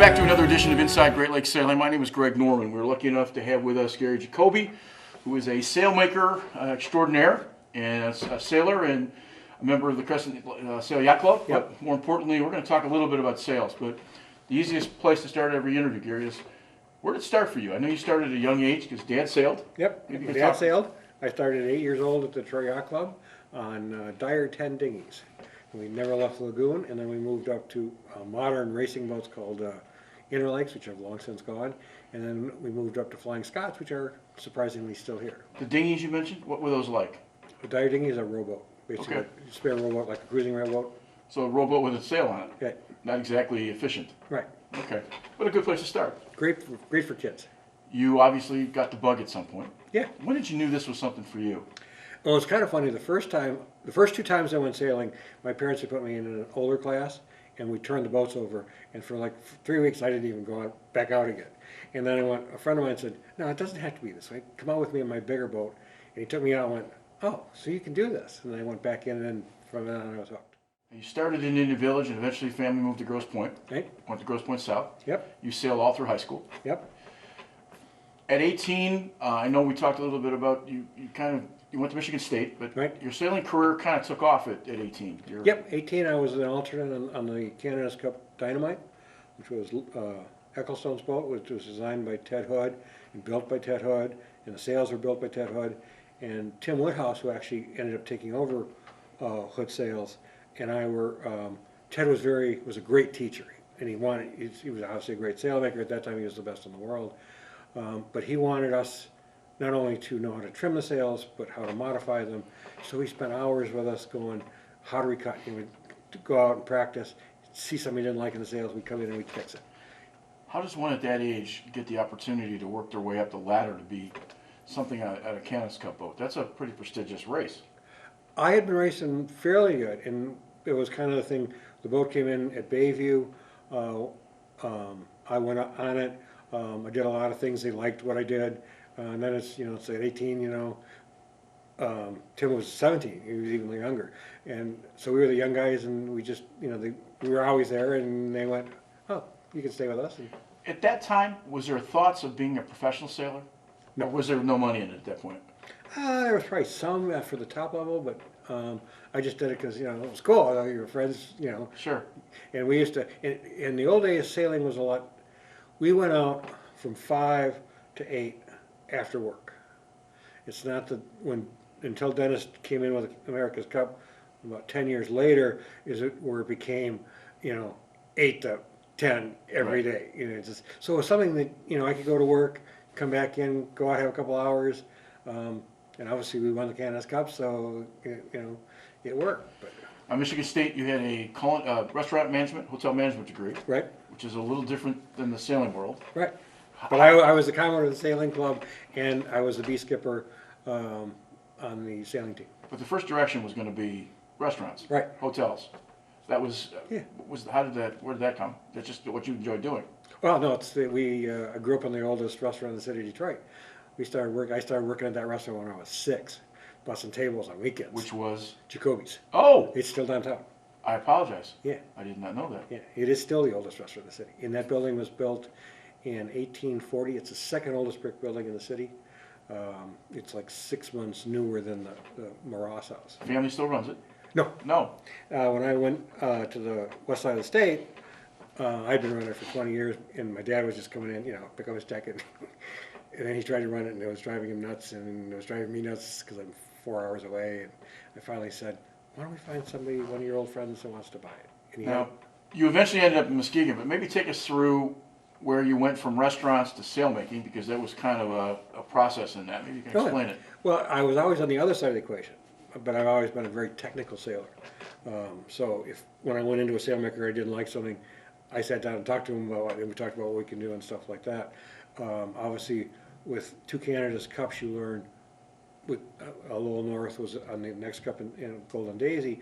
back to another edition of Inside Great Lakes Sailing. My name is Greg Norman. We're lucky enough to have with us Gary Jacoby, who is a sailmaker extraordinaire and a sailor and a member of the Crescent Sail Yacht Club. Yep. But more importantly, we're going to talk a little bit about sales. But the easiest place to start every interview, Gary, is where did it start for you? I know you started at a young age because Dad sailed. Yep, Maybe you my can dad talk- sailed. I started at 8 years old at the Detroit Yacht Club on Dyer 10 dinghies. We never left the lagoon, and then we moved up to modern racing boats called Interlakes, which have long since gone, and then we moved up to Flying Scots, which are surprisingly still here. The dinghies you mentioned, what were those like? The Dyer dinghy is a rowboat, basically Okay. a spare rowboat, like a cruising rowboat. So a rowboat with a sail on it. Okay. Not exactly efficient. Right, Okay. But a good place to start. great for kids. You obviously got the bug at some point. Yeah. When did you knew this was something for you? Well, it's kind of funny. The first 2 times I went sailing, my parents had put me in an older class, and we turned the boats over. And for like 3 weeks, I didn't even go back out again. And then a friend of mine said, "No, it doesn't have to be this way. Come out with me in my bigger boat." And he took me out and went, "Oh, so you can do this?" And I went back in, and then from then on, I was hooked. You started in Indian Village, and eventually family moved to Grosse Pointe. Right? Went to Grosse Pointe South. Yep. You sailed all through high school. Yep. At 18, I know we talked a little bit about you went to Michigan State, but Right. your sailing career kind of took off at 18. Yep. 18, I was an alternate on the Canada's Cup Dynamite, which was Ecclestone's boat, which was designed by Ted Hood and built by Ted Hood, and the sails were built by Ted Hood. And Tim Woodhouse, who actually ended up taking over Hood Sails, and I were, Ted was a great teacher, and he was obviously a great sailmaker. At that time, he was the best in the world. But he wanted us not only to know how to trim the sails, but how to modify them. So he spent hours with us going, how do we cut? He would go out and practice, see something he didn't like in the sails, we'd come in and we'd fix it. How does one at that age get the opportunity to work their way up the ladder to be something at a Canada's Cup boat? That's a pretty prestigious race. I had been racing fairly good, and it was kind of the thing, the boat came in at Bayview, I went on it, I did a lot of things, they liked what I did, and then it's at 18, Tim was 17, he was even younger, and so we were the young guys, and we just, we were always there, and they went, "Oh, you can stay with us." And At that time, was there thoughts of being a professional sailor? No. Or was there no money in it at that point? there was probably some for the top level, but I just did it because, it was cool, your friends, Sure. and we used to, in the old days, sailing was a lot, we went out from 5 to 8 after work. It's not that until Dennis came in with America's Cup about 10 years later, where it became, 8 to 10 every Right. day. So it was something that, I could go to work, come back in, go out, have a couple hours, and obviously we won the Canada's Cup, so, it worked. But, At Michigan State, you had a restaurant management, hotel management degree, right? which is a little different than the sailing world. Right. But I was the commodore of the sailing club, and I was the B skipper on the sailing team. But the first direction was going to be restaurants, Right. hotels. That was, Yeah. where did that come? That's just what you enjoyed doing. Well, no, I grew up in the oldest restaurant in the city of Detroit. I started working at that restaurant when I was 6, busting tables on weekends. Which was, Jacoby's. oh, It's still downtown. I apologize. Yeah, I did not know that. yeah. It is still the oldest restaurant in the city. And that building was built in 1840. It's the second oldest brick building in the city. It's like 6 months newer than the Morass House. Family still runs it? No, No. when I went to the west side of the state, I'd been running it for 20 years, and my dad was just coming in, pick up his check, and then he tried to run it, and it was driving him nuts, and it was driving me nuts because I'm 4 hours away, and I finally said, "Why don't we find somebody, one of your old friends, that wants to buy it?" And he Now, you eventually ended up in Muskegon, but maybe take us through where you went from restaurants to sailmaking, because that was kind of a process in that. Maybe you can Oh, yeah. explain it. Well, I was always on the other side of the equation, but I've always been a very technical sailor. So when I went into a sailmaker, I didn't like something, I sat down and talked to him about it, and we talked about what we can do and stuff like that. Obviously, with 2 Canada's Cups, you learn, with a little north was on the next cup in Golden Daisy,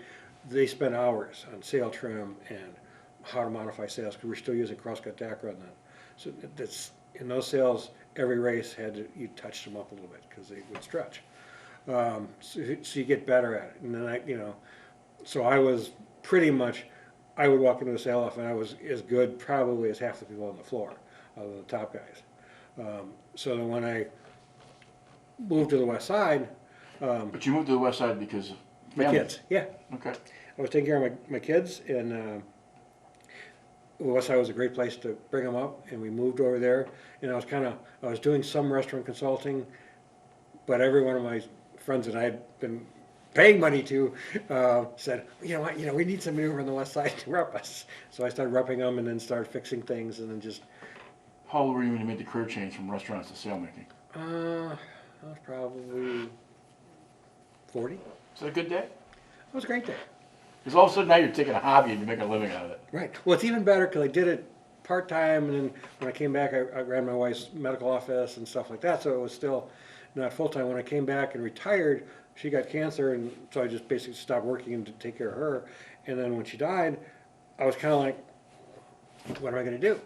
they spent hours on sail trim and how to modify sails, because we're still using crosscut tack rod then. So in those sails, every race you touched them up a little bit because they would stretch. So you get better at it. And then so I was pretty much, I would walk into a sail off and I was as good probably as half the people on the floor, other than the top guys. So then when I moved to the west side, But you moved to the west side because of my family. kids, yeah, Okay. I was taking care of my kids, and the west side was a great place to bring them up, and we moved over there. And I was doing some restaurant consulting, but every one of my friends that I had been paying money to said, you know what, we need somebody over on the west side to rep us. So I started repping them, and then started fixing things, and then just How old were you when you made the career change from restaurants to sailmaking? I was probably 40. Is that a good day? It was a great day. Because all of a sudden now you're taking a hobby and you're making a living out of it. Right. Well, it's even better because I did it part-time, and then when I came back, I ran my wife's medical office and stuff like that, so it was still not full-time. When I came back and retired, she got cancer, and so I just basically stopped working to take care of her. And then when she died, I was kind of like, what am I going to do?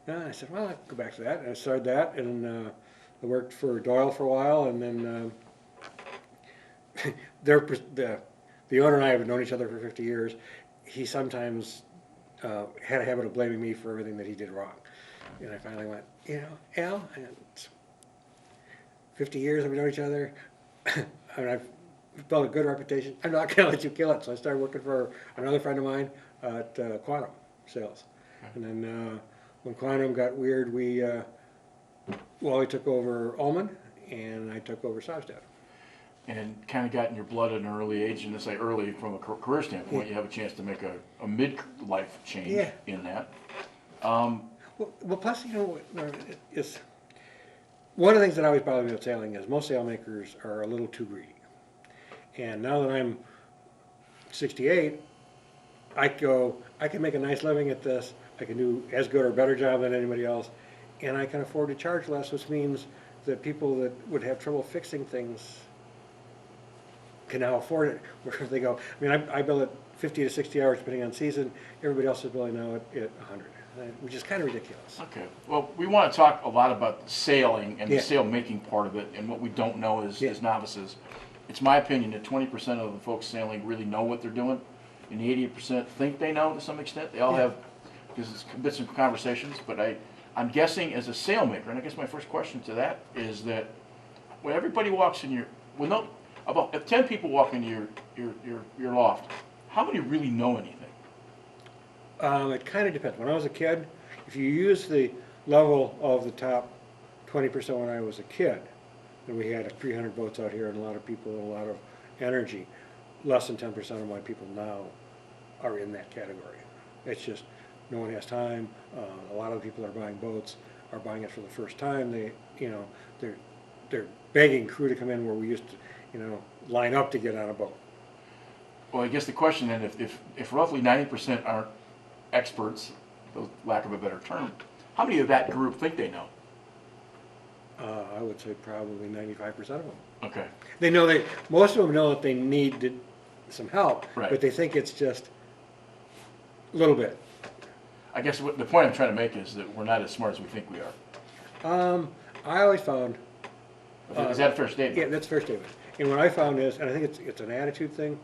And I said, well, I'll go back to that. And I started that, and I worked for Doyle for a while, and then the owner and I have known each other for 50 years. He sometimes had a habit of blaming me for everything that he did wrong. And I finally went, Al, and it's 50 years we've known each other. I mean, I've built a good reputation. I'm not going to let you kill it. So I started working for another friend of mine at Quantum Sales. And then when Quantum got weird, we took over Ullman, and I took over Sobstad. And kind of got in your blood at an early age, and to say early from a career standpoint, you have a chance to make a mid-life change in that. Well, plus, it's one of the things that always bothers me about sailing is most sailmakers are a little too greedy. And now that I'm 68, I can make a nice living at this. I can do as good or better job than anybody else, and I can afford to charge less, which means that people that would have trouble fixing things can now afford it. Where they go, I mean, I bill at 50 to 60 hours depending on season. Everybody else is billing now at 100, which is kind of ridiculous. Okay. Well, we want to talk a lot about sailing and the Yeah. sail making part of it, and what we don't know as novices. It's my opinion that 20% of the folks sailing really know what they're doing, and the 80% think they know to some extent. They all have, because it's bits of conversations, but I'm guessing as a sailmaker, and I guess my first question to that is that when everybody walks in your, if 10 people walk into your loft, how many really know anything? It kind of depends. When I was a kid, if you use the level of the top 20% when I was a kid, and we had 300 boats out here and a lot of people and a lot of energy, less than 10% of my people now are in that category. It's just no one has time. A lot of the people that are buying boats are buying it for the first time. They're begging crew to come in where we used to, line up to get on a boat. Well, I guess the question then, if roughly 90% aren't experts, for lack of a better term, how many of that group think they know? I would say probably 95% of them. Okay. They know most of them know that they need some help, Right. but they think it's just a little bit. I guess the point I'm trying to make is that we're not as smart as we think we are. I always found. Is that a fair statement? Yeah, that's a fair statement. And what I found is, and I think it's an attitude thing.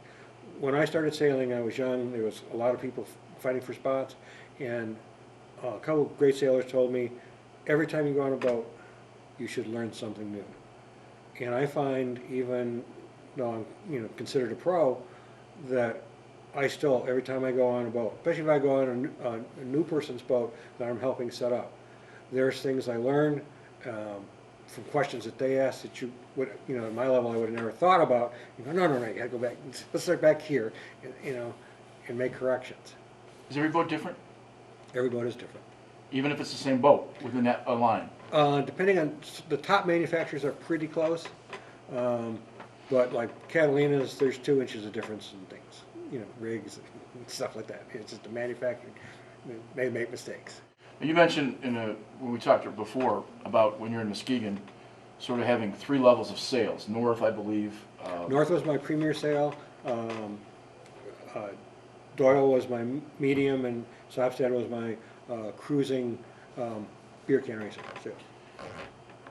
When I started sailing, I was young. There was a lot of people fighting for spots, and a couple of great sailors told me, every time you go on a boat, you should learn something new. And I find, even though I'm considered a pro, that I still, every time I go on a boat, especially if I go on a new person's boat that I'm helping set up, there's things I learn from questions that they ask that you would, at my level, I would have never thought about. You go, no, you gotta go back, let's start back here, and make corrections. Is every boat different? Every boat is different. Even if it's the same boat within that line? Depending on, the top manufacturers are pretty close, but like Catalina's, there's 2 inches of difference in things, rigs and stuff like that. It's just the manufacturing, they make mistakes. You mentioned when we talked before about when you're in Muskegon, sort of having 3 levels of sails. North, I believe. North was my premier sail. Doyle was my medium, and Sobstad was my cruising beer can racing sails.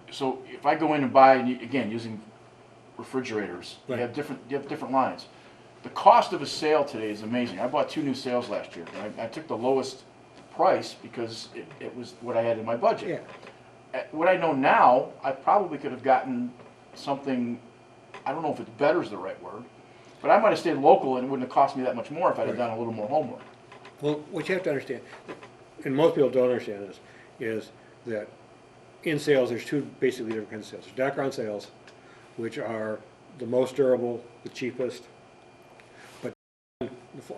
So if I go in and buy, again, using refrigerators, Right. you have different lines. the cost of a sail today is amazing. I bought 2 new sails last year. I took the lowest price because it was what I had in my budget. Yeah. What I know now, I probably could have gotten something, I don't know if it's better is the right word, but I might have stayed local and it wouldn't have cost me that much more if I'd have done a little more homework. Well, what you have to understand, and most people don't understand this, is that in sales, there's two basically different kinds of sales. There's background sales, which are the most durable, the cheapest, but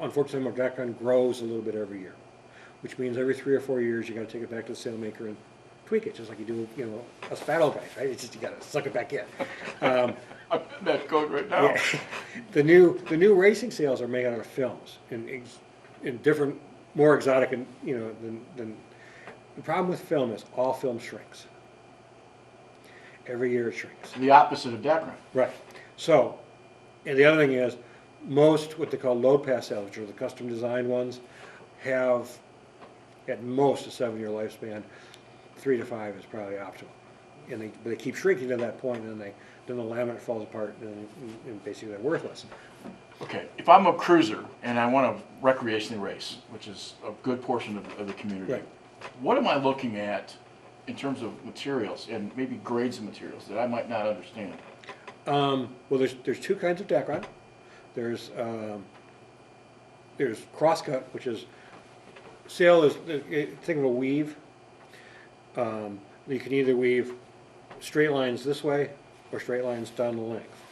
unfortunately, my background grows a little bit every year, which means every 3 or 4 years, you gotta take it back to the Sailmaker and tweak it, just like you do, you know, us fat old guys, right? It's just, you gotta suck it back in. I'm in that code right now. Yeah. The new racing sails are made out of films in different, more exotic, and you know, than the problem with film is all film shrinks. Every year it shrinks. The opposite of Dacron. Right. So, and the other thing is, most what they call load pass sails, which are the custom designed ones, have at most a 7-year lifespan. 3 to 5 is probably optimal, and they keep shrinking to that point, and then the laminate falls apart, and basically they're worthless. Okay, if I'm a cruiser and I want to recreationally race, which is a good portion of the community, Right. what am I looking at in terms of materials and maybe grades of materials that I might not understand? Well, there's two kinds of Dacron. There's crosscut, which is sail is think of a weave. You can either weave straight lines this way or straight lines down the length.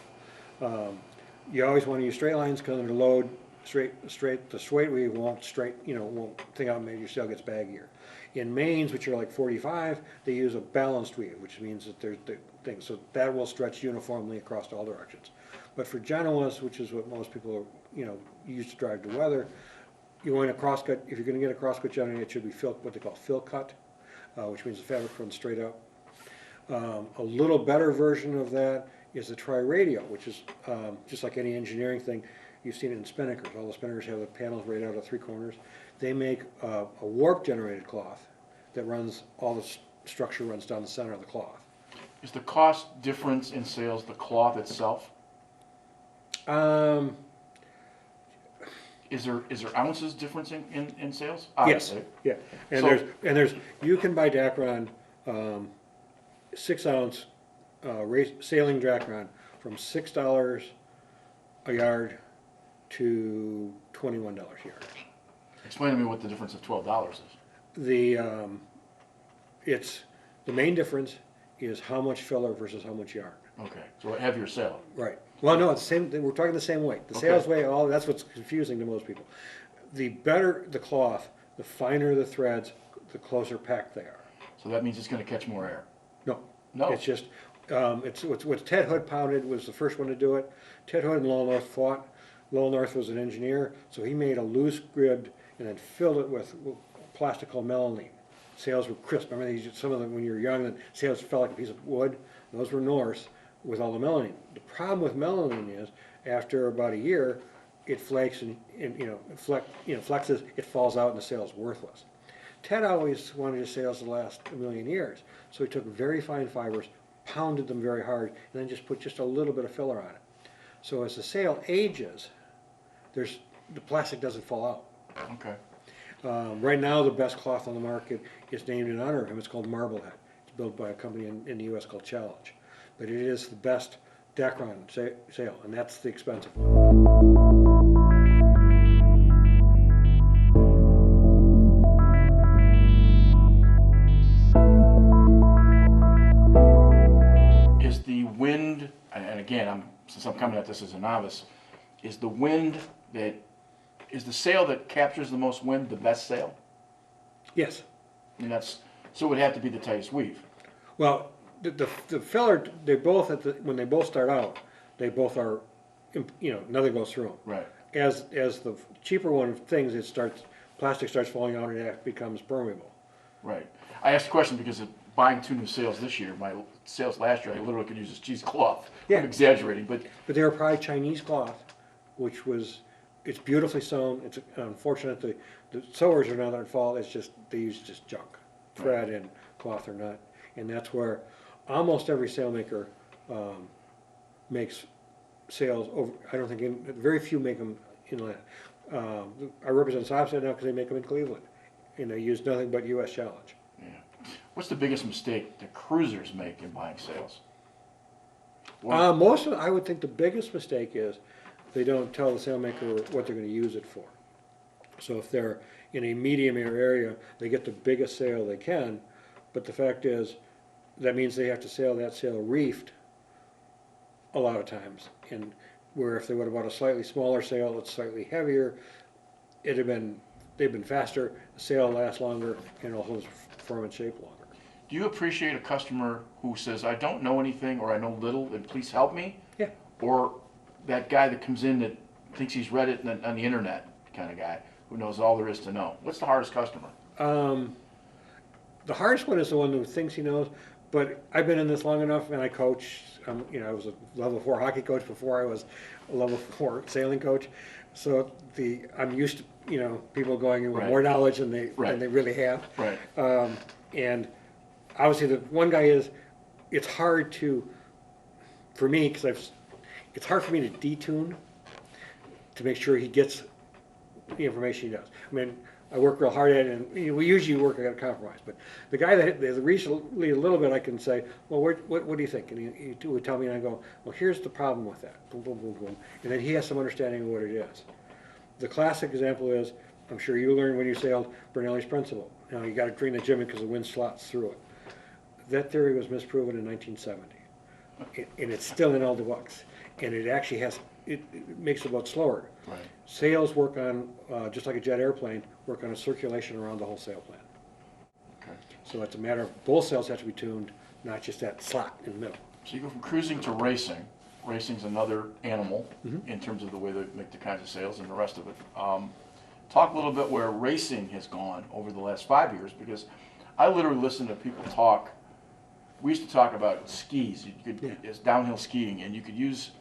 You always want to use straight lines because under load, the straight weave won't thing out and make your sail gets baggier. In mains, which are like 45, they use a balanced weave, which means that there's the thing, so that will stretch uniformly across all directions. But for Genoas, which is what most people use to drive to weather, you want a crosscut. If you're going to get a crosscut Genoa, it should be what they call fill cut, which means the fabric runs straight up. A little better version of that is the tri-radial, which is just like any engineering thing. You've seen it in spinnakers. All the spinnakers have the panels right out of 3 corners. They make a warp generated cloth that runs, all the structure runs down the center of the cloth. Is the cost difference in sales the cloth itself? Is there ounces difference in sales? Obviously. Yes, yeah. And there's you can buy Dacron 6-ounce sailing Dacron from $6 a yard to $21 a yard. Explain to me what the difference of $12 is. The main difference is how much filler versus how much yarn. Okay, so a heavier sail. Right. Well, no, it's the same. We're talking the same weight. The sails weigh all. That's what's confusing to most people. The better the cloth, the finer the threads, the closer packed they are. So that means it's going to catch more air. No. No. It's just it's what Ted Hood pounded was the first one to do it. Ted Hood and Lowell North fought. Lowell North was an engineer, so he made a loose grid and then filled it with plastic called melamine. Sails were crisp. I mean, some of them when you were young, the sails felt like a piece of wood. Those were Norse with all the melamine. The problem with melamine is after about a year, it flakes and flexes. It falls out and the sail's worthless. Ted always wanted his sails to last a million years, so he took very fine fibers, pounded them very hard, and then just put just a little bit of filler on it. So as the sail ages, the plastic doesn't fall out. Okay. Right now, the best cloth on the market is named in honor of him. It's called Marblehead. It's built by a company in the U.S. called Challenge. But it is the best Dacron sail, and that's the expensive one. Is the wind, and again, since I'm coming at this as a novice, is the sail that captures the most wind the best sail? Yes. And so it would have to be the tightest weave. Well, the filler, they both when they both start out, they both are, nothing goes through them. Right. As the cheaper one things, plastic starts falling out and it becomes permeable. Right. I asked the question because of buying 2 new sails this year. My sails last year, I literally could use this cheesecloth. Yeah. I'm exaggerating, but But they were probably Chinese cloth, it's beautifully sewn. It's unfortunate the sewers are not at fault. It's just they use just junk, thread and cloth or not, and that's where almost every sailmaker makes sales over, I don't think, very few make them inland. I represent Sobstad now because they make them in Cleveland, and they use nothing but US challenge. Yeah. What's the biggest mistake that cruisers make in buying sails? What- Most of, I would think the biggest mistake is they don't tell the sailmaker what they're gonna use it for. So if they're in a medium air area, they get the biggest sail they can, but the fact is, that means they have to sail that sail reefed a lot of times. And where if they would have bought a slightly smaller sail that's slightly heavier, they've been faster, the sail lasts longer, and it'll hold its form and shape longer. Do you appreciate a customer who says, I don't know anything or I know little and please help me? Yeah. Or that guy that comes in that thinks he's read it on the internet kind of guy who knows all there is to know? What's the hardest customer? The hardest one is the one who thinks he knows, but I've been in this long enough and I coach, I was a level 4 hockey coach before I was a level 4 sailing coach. So I'm used to, people going in with Right. more knowledge than they Right. really have. Right. And obviously the one guy is, it's hard for me, because it's hard for me to detune to make sure he gets the information he does. I mean, I work real hard at it, and we usually work at a compromise. But the guy that recently a little bit, I can say, well, what do you think? And he would tell me, and I go, well, here's the problem with that. Boom, boom, boom, boom. And then he has some understanding of what it is. The classic example is, I'm sure you learned when you sailed Bernoulli's principle. You got to drain the jimmy because the wind slots through it. That theory was misproven in 1970, and it's still in all the books. And it actually it makes the boat slower. Right. Sails work on, just like a jet airplane, work on a circulation around the whole sail plan. Okay. So it's a matter of both sails have to be tuned, not just that slot in the middle. So you go from cruising to racing. Racing's another animal Mhm. in terms of the way they make the kinds of sails and the rest of it. Talk a little bit where racing has gone over the last 5 years, because I literally listen to people talk. We used to talk about skis. It's downhill skiing, and you could use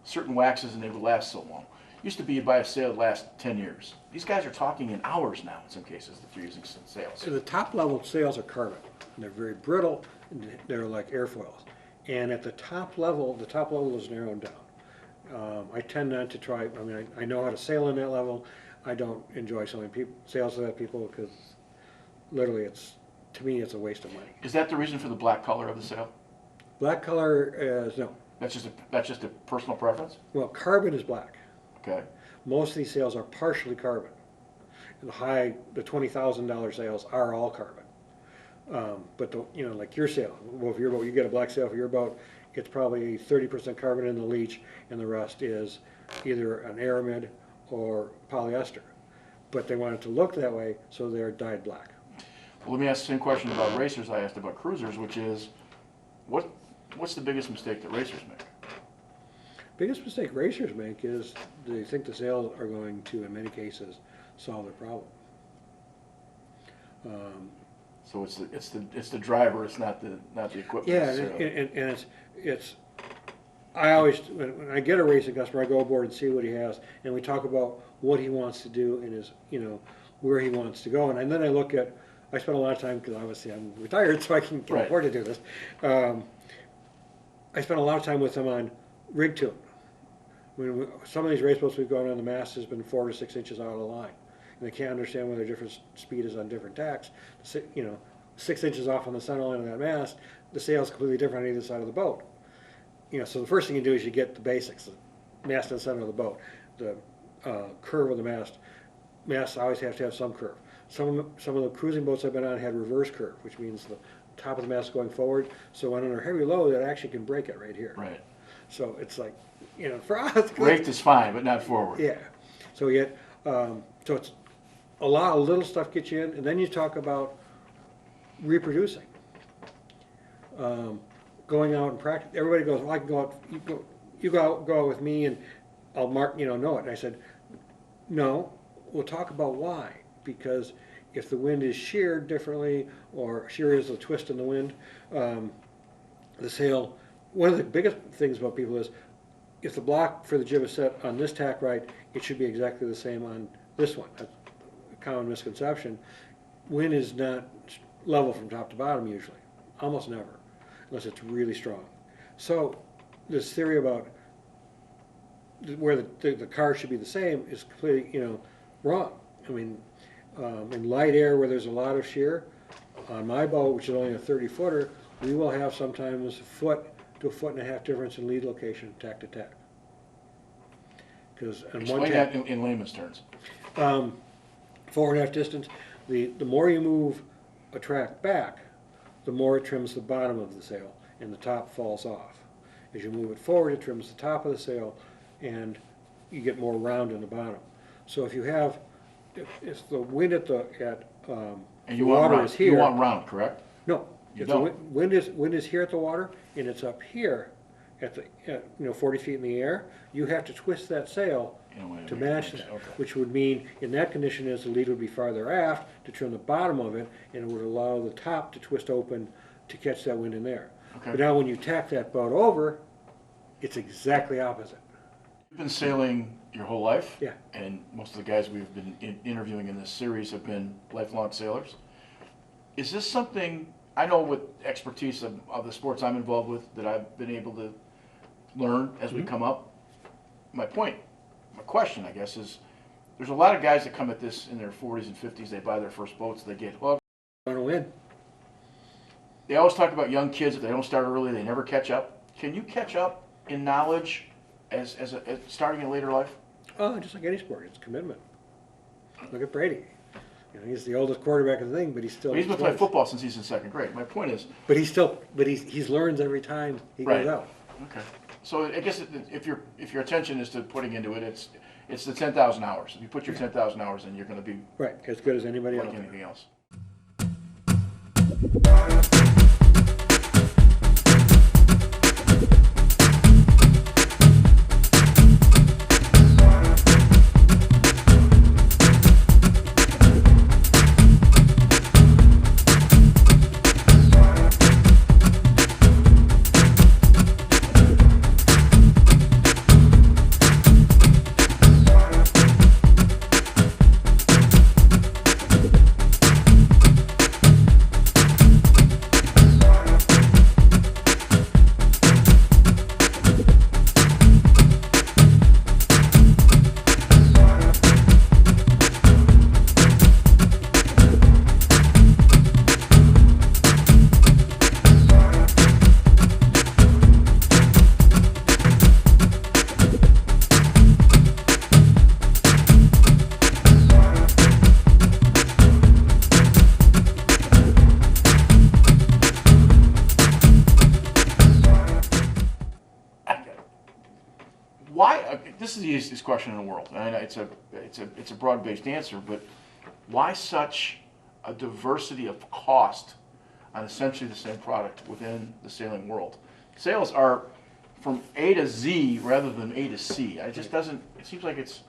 certain waxes and they would last so long. Used to be you buy a sail that lasts 10 years. These guys are talking in hours now in some cases that they're using sails. So the top level sails are carbon. And they're very brittle, and they're like airfoils. And at the top level is narrowed down. I tend not to try, I know how to sail in that level. I don't enjoy selling sails to that people because literally to me it's a waste of money. Is that the reason for the black color of the sail? Black color is, no. That's just a personal preference? Well, carbon is black. Okay. Most of these sails are partially carbon. And the $20,000 sails are all carbon. But like your sail, well, if your boat, you get a black sail for your boat, it's probably 30% carbon in the leach, and the rest is either an aramid or polyester. But they want it to look that way, so they're dyed black. Well, let me ask the same question about racers I asked about cruisers, which is, what's the biggest mistake that racers make? Biggest mistake racers make is they think the sails are going to, in many cases, solve their problem. So it's the driver, it's not the equipment. Yeah, necessarily. and it's I always, when I get a racing customer, I go aboard and see what he has, and we talk about what he wants to do and his, where he wants to go. And then I spend a lot of time, because obviously I'm retired, so I can Right. afford to do this. I spend a lot of time with him on rig tune. Some of these race boats we've gone on, the mast has been 4 to 6 inches out of the line. And they can't understand whether different speed is on different tacks. 6 inches off on the center line of that mast, the sail's completely different on either side of the boat. So the first thing you do is you get the basics, the mast in the center of the boat, the curve of the mast. Masts always have to have some curve. Some of the cruising boats I've been on had reverse curve, which means the top of the mast going forward. So when under heavy load, it actually can break it right here. Right. So it's like, for us, Raked is fine, but not forward. yeah. So so it's a lot of little stuff gets you in, and then you talk about reproducing. Going out and practice. Everybody goes, well, I can go out. You go out with me, and I'll know it. And I said, no. We'll talk about why. Because if the wind is sheared differently, or shear is a twist in the wind, the sail. One of the biggest things about people is, if the block for the jib is set on this tack right, it should be exactly the same on this one. That's a common misconception. Wind is not level from top to bottom usually, almost never, unless it's really strong. So this theory about where the car should be the same is completely, wrong. I mean, in light air where there's a lot of shear, on my boat, which is only a 30-footer, we will have sometimes a foot to a 1.5 foot difference in lead location, tack to tack. Because Explain that in layman's terms. 4.5 distance, the more you move a track back, the more it trims the bottom of the sail and the top falls off. As you move it forward, it trims the top of the sail and you get more round in the bottom. So if you have, if the wind at the And you want water round. is here. You want round, correct? No, You if don't. the wind is here at the water and it's up here at 40 feet in the air, you have to twist that sail In a way to it match makes- that, okay. which would mean in that condition is the lead would be farther aft to trim the bottom of it, and it would allow the top to twist open to catch that wind in there. Okay. But now when you tack that boat over, it's exactly opposite. You've been sailing your whole life. Yeah. And most of the guys we've been interviewing in this series have been lifelong sailors. Is this something, I know with expertise of the sports I'm involved with, that I've been able to learn as we come up? My question, I guess, is there's a lot of guys that come at this in their 40s and 50s, they buy their first boats, they get hooked. Want to win? They always talk about young kids, if they don't start early, they never catch up. Can you catch up in knowledge as starting in later life? Oh, just like any sport, it's commitment. Look at Brady. He's the oldest quarterback of the thing, but he's still. But he's been playing football since he's in second grade. My point is. But he learns every time he Right. goes out. Okay. So I guess if your attention is to putting into it, it's the 10,000 hours. If you put your 10,000 hours in, you're going to be Right, as good as anybody like else. anything else. Why? This is the easiest question in the world, and it's a broad-based answer. But why such a diversity of cost on essentially the same product within the sailing world? Sails are from A to Z rather than A to C. It just doesn't. It seems like it's.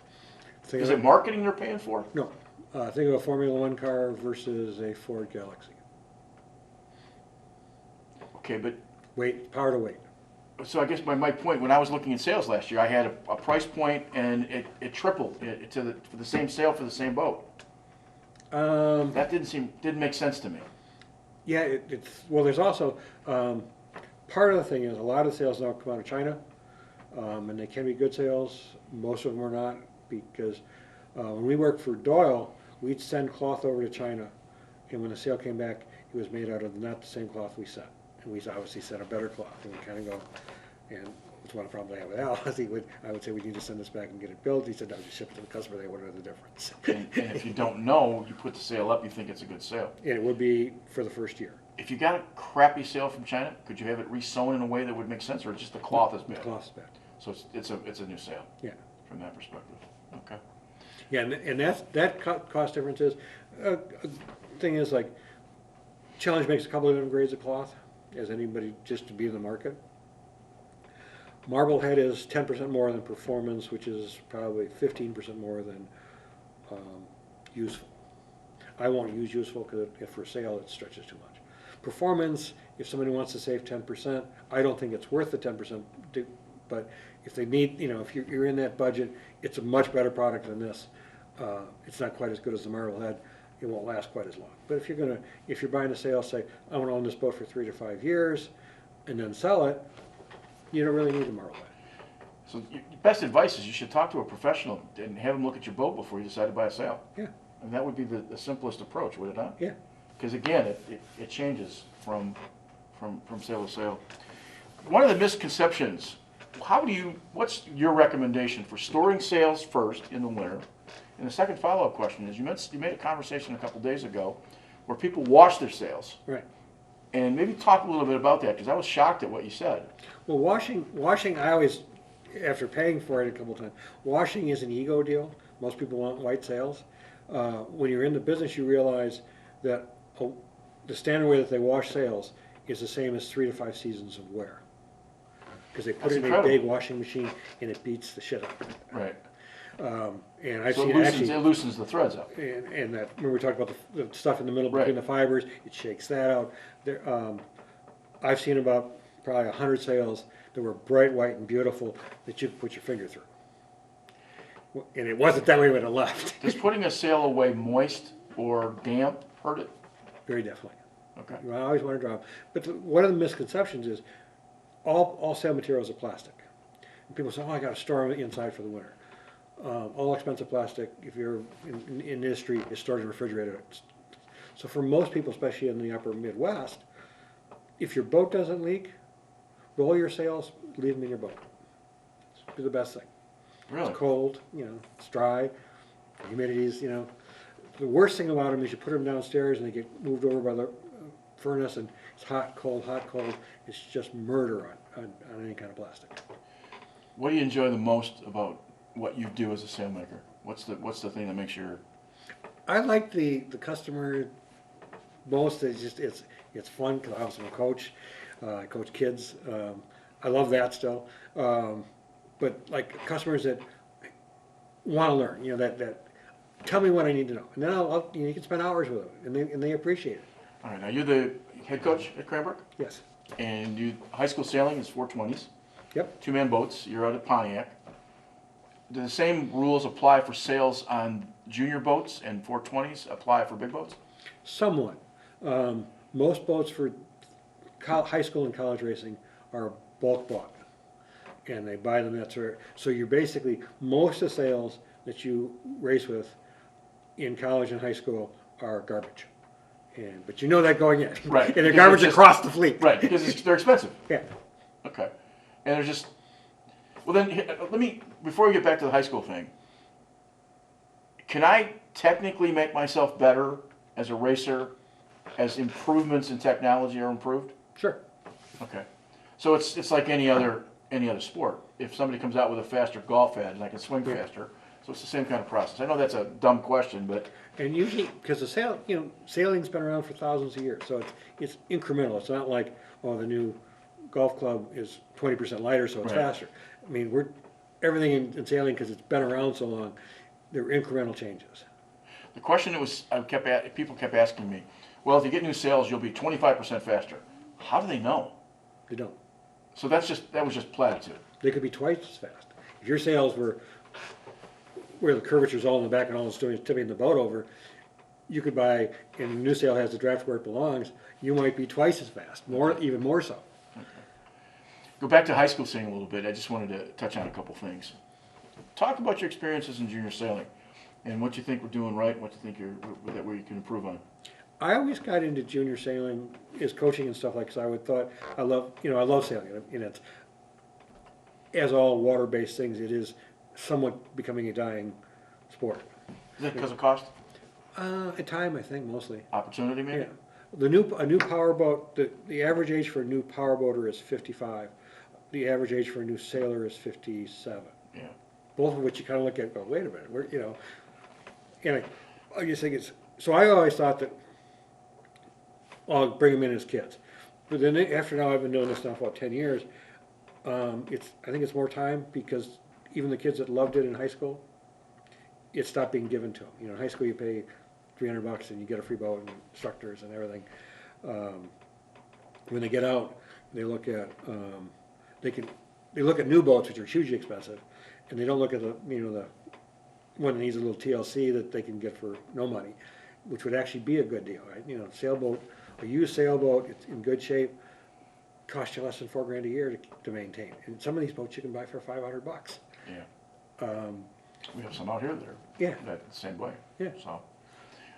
Is it marketing they're paying for? No. Think of a Formula One car versus a Ford Galaxy. Okay, but Power to weight. so I guess my point, when I was looking at sales last year, I had a price point and it tripled for the same sale for the same boat. That didn't make sense to me. Yeah, well, there's also, part of the thing is a lot of sales now come out of China, and they can be good sales. Most of them are not, because when we worked for Doyle, we'd send cloth over to China, and when the sale came back, it was made out of not the same cloth we sent. And we obviously sent a better cloth, and we kind of go, and it's one of the problems I have with Al. I would say we need to send this back and get it built. He said, no, just ship it to the customer. They would know the difference. And if you don't know, you put the sale up, you think it's a good sale. And it would be for the first year. If you got a crappy sale from China, could you have it resewn in a way that would make sense, or just the cloth is The bad? cloth's bad. So it's a new sale. Yeah. From that perspective. Okay. Yeah, and that cost difference is, thing is like, Challenge makes a couple of different grades of cloth, as anybody just to be in the market. Marblehead is 10% more than Performance, which is probably 15% more than Useful. I won't use Useful because if for sale it stretches too much. Performance, if somebody wants to save 10%, I don't think it's worth the 10%, but if they need, if you're in that budget, it's a much better product than this. It's not quite as good as the Marblehead. It won't last quite as long. But if you're buying a sail, say, I want to own this boat for 3 to 5 years, and then sell it, you don't really need the Marblehead. So your best advice is you should talk to a professional and have them look at your boat before you decide to buy a sail. Yeah, And that would be the simplest approach, would it not? yeah. Because again, it changes from sail to sail. One of the misconceptions, what's your recommendation for storing sails first in the winter? And the second follow-up question is, you made a conversation a couple days ago where people wash their sails. Right. And maybe talk a little bit about that, because I was shocked at what you said. Well, washing, I always, after paying for it a couple times, washing is an ego deal. Most people want white sails. When you're in the business, you realize that the standard way that they wash sails is the same as 3 to 5 seasons of wear. Because they put That's it in incredible. a big washing machine and it beats the shit out of it. Right. And I've So seen it loosens the threads up. and that, remember we talked about the stuff in the middle Right. between the fibers, it shakes that out. I've seen about probably 100 sails that were bright white and beautiful that you could put your finger through. And it wasn't that way when it left. Does putting a sail away moist or damp hurt it? Very definitely. Okay. I always want to drop. But one of the misconceptions is all sail materials are plastic. And people say, oh, I got to store them inside for the winter. All expensive plastic, if you're in industry, is stored in a refrigerator. So for most people, especially in the upper Midwest, if your boat doesn't leak, roll your sails, leave them in your boat. It's the best thing. Really? It's cold, it's dry, humidity's, The worst thing about them is you put them downstairs and they get moved over by the furnace and it's hot, cold, hot, cold. It's just murder on any kind of plastic. What do you enjoy the most about what you do as a sailmaker? What's the thing that makes your... I like the customer most. It's fun because I'm a coach. I coach kids. I love that still. But like customers that want to learn, that tell me what I need to know, and then you can spend hours with them, and they appreciate it. All right, now you're the head coach at Cranbrook, Yes. and you high school sailing is 420s, Yep. two-man boats. You're out at Pontiac. Do the same rules apply for sails on junior boats and 420s apply for big boats? Somewhat. Most boats for high school and college racing are bulk bought, and they buy them that sort. So you're basically most of the sails that you race with in college and high school are garbage, but you know that going in. Right. And they're Because garbage it's just- across the fleet. Right, because they're expensive. Yeah. Okay. And they're just... Well then, let me, before we get back to the high school thing, can I technically make myself better as a racer as improvements in technology are improved? Sure. Okay. So it's like any other sport. If somebody comes out with a faster golf head and I can swing faster, so it's the same kind of process. I know that's a dumb question, but And usually, because sailing's been around for thousands of years, so it's incremental. It's not like, oh, the new golf club is 20% lighter, so it's Right. faster. I mean, everything in sailing, because it's been around so long, they're incremental changes. the question people kept asking me, well, if you get new sails, you'll be 25% faster. How do they know? They don't. So that was just platitude. They could be twice as fast. If your sails were where the curvature's all in the back and all it's doing is tipping the boat over, you could buy, and the new sail has the draft where it belongs, you might be twice as fast, even more so. Go back to high school sailing a little bit. I just wanted to touch on a couple things. Talk about your experiences in junior sailing and what you think we're doing right and what you think that we can improve on. I always got into junior sailing as coaching and stuff like that. I love sailing, and it's, as all water-based things, it is somewhat becoming a dying sport. Is that because of cost? At time, I think, mostly. Opportunity, maybe? Yeah. A new powerboat, the average age for a new powerboater is 55. The average age for a new sailor is 57. Yeah. Both of which you kind of look at and go, wait a minute, and I just think so I always thought that I'll bring them in as kids. But then after now, I've been doing this now for about 10 years, I think it's more time because even the kids that loved it in high school, it stopped being given to them. In high school you pay $300 and you get a free boat and instructors and everything. When they get out, they look at they look at new boats, which are hugely expensive, and they don't look at the one that needs a little TLC that they can get for no money, which would actually be a good deal, right? Sailboat, a used sailboat, it's in good shape, costs you less than $4 grand a year to maintain. And some of these boats you can buy for $500. Yeah. Um, We have some out here that are Yeah. that the same way. Yeah. So,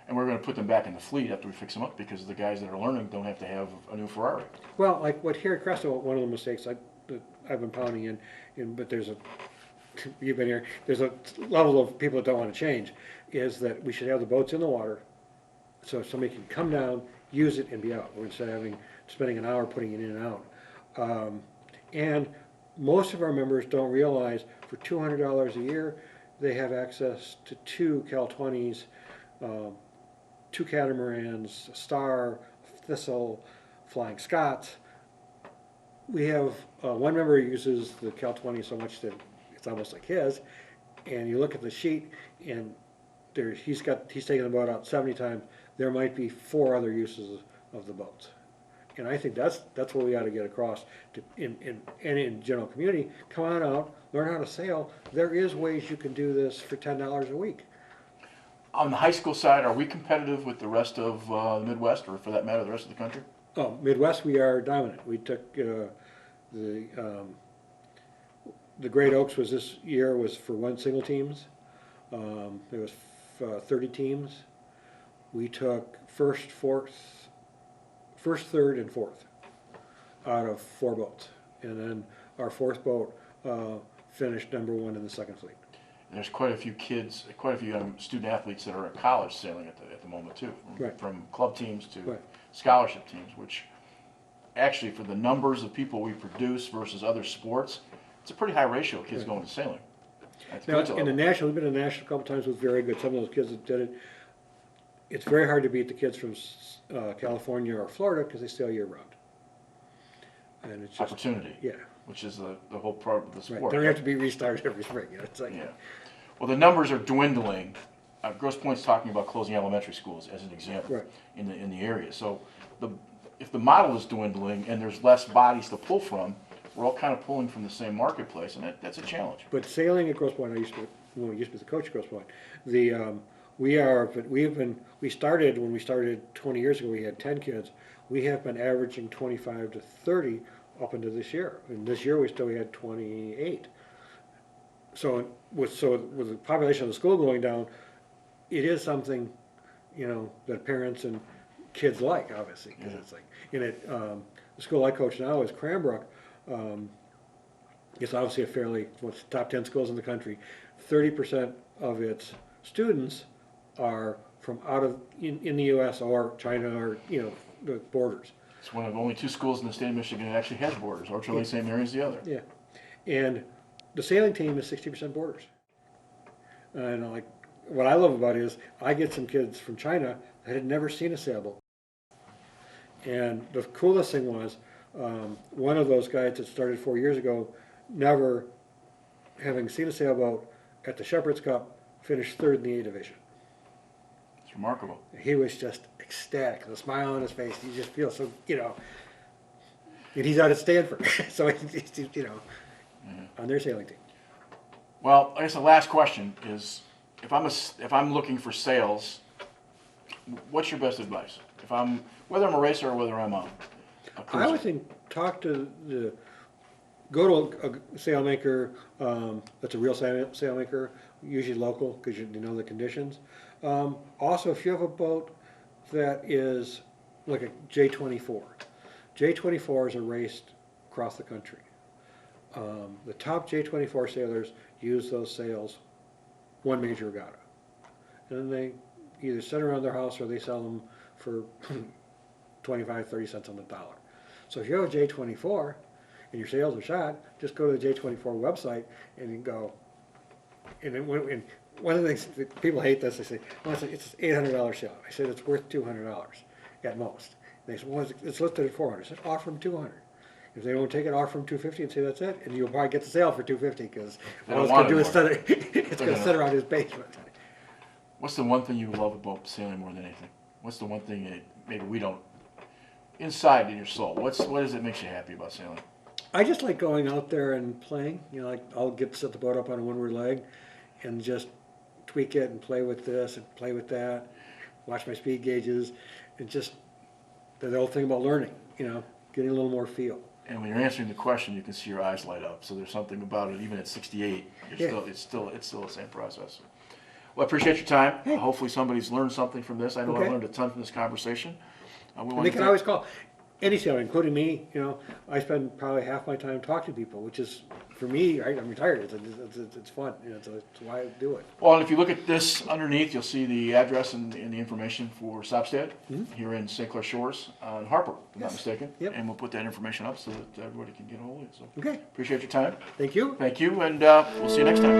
and we're going to put them back in the fleet after we fix them up because the guys that are learning don't have to have a new Ferrari. Well, like what here at Cresta, one of the mistakes that I've been pounding but you've been here, there's a level of people that don't want to change, is that we should have the boats in the water so somebody can come down, use it, and be out, instead of spending an hour putting it in and out. And most of our members don't realize for $200 a year, they have access to 2 Cal 20s, 2 catamarans, a Star, a Thistle, Flying Scots. We have one member who uses the Cal 20 so much that it's almost like his, and you look at the sheet, and he's taken the boat out 70 times. There might be 4 other uses of the boats, and I think that's what we ought to get across to in general community. Come on out, learn how to sail. There is ways you can do this for $10 a week. On the high school side, are we competitive with the rest of the Midwest, or for that matter, the rest of the country? Oh, Midwest, we are dominant. We took the Great Oaks this year was for 1 single teams. There was 30 teams. We took first, third, and fourth out of 4 boats, and then our 4th boat finished #1 in the second fleet. There's quite a few kids, quite a few student athletes that are at college sailing at the moment too, Right. from club teams to Right. scholarship teams, which actually for the numbers of people we produce versus other sports, it's a pretty high ratio of kids Right. going to sailing. At the Now, collegiate in the level. national, we've been in the national a couple times with very good. Some of those kids that did it. It's very hard to beat the kids from California or Florida because they sail year round. And it's just Opportunity, yeah, which is the whole part of the right. sport. They don't have to be restarted every spring. It's like Yeah. Well, the numbers are dwindling. Grosse Pointe's talking about closing elementary schools as an example Right. in the area. So if the model is dwindling and there's less bodies to pull from, we're all kind of pulling from the same marketplace, and that's a challenge. But sailing at Grosse Pointe, when we used to be the coach at Grosse Pointe, we started when we started 20 years ago. We had 10 kids. We have been averaging 25 to 30 up into this year. And this year we had 28. So with the population of the school going down, it is something, that parents and kids like, obviously, because it's like the school I coach now is Cranbrook. It's obviously what's the top 10 schools in the country. 30% of its students are from in the U.S. or China or the borders. It's one of only 2 schools in the state of Michigan that actually has borders. Orchard Lake St. Mary's the other. Yeah, and the sailing team is 60% borders. And what I love about it is I get some kids from China that had never seen a sailboat. And the coolest thing was one of those guys that started 4 years ago, never having seen a sailboat at the Shepherd's Cup, finished 3rd in the A division. It's remarkable. He was just ecstatic, the smile on his face. You just feel so, and he's out at Stanford, so he's on their sailing team. Well, I guess the last question is, if I'm looking for sales, what's your best advice? Whether I'm a racer or whether I'm a cruiser. I would think go to a sailmaker that's a real sailmaker, usually local because you know the conditions. Also, if you have a boat that is like a J24, J24s are raced across the country. The top J24 sailors use those sails 1 major regatta, and then they either sit around their house or they sell them for 25, 30 cents on the dollar. So if you have a J24 and your sails are shot, just go to the J24 website and you go. And one of the things that people hate this, they say, well, it's an $800 sail. I said it's worth $200 at most. And they say, well, it's listed at $400. I said, offer them $200. If they won't take it, offer them $250 and say that's it, and you'll probably get the sale for $250 because all it's going to do is it's going to sit around his basement. What's the one thing you love about sailing more than anything? What's the one thing that maybe we don't, inside in your soul, what is it makes you happy about sailing? I just like going out there and playing. I'll get to set the boat up on a windward leg and just tweak it and play with this and play with that, watch my speed gauges, and just the old thing about learning, getting a little more feel. And when you're answering the question, you can see your eyes light up. So there's something about it. Even at 68, Yeah. it's still the same process. Well, I appreciate your time. Hey. Hopefully somebody's learned something from this. I know I Okay. learned a ton from this conversation. We And want they to can thank- always call, any sailor, including me, you know, I spend probably half my time talking to people, which is, for me, right, I'm retired, it's fun, you know, it's why I do it. Well, and if you look at this underneath, you'll see the address and the information for Sobstad here in St. Clair Shores on Harper, if I'm not Yes. mistaken. Yep. And we'll put that information up so that everybody can get a hold of it. So Okay, appreciate your time. thank you. Thank you, and we'll see you next time.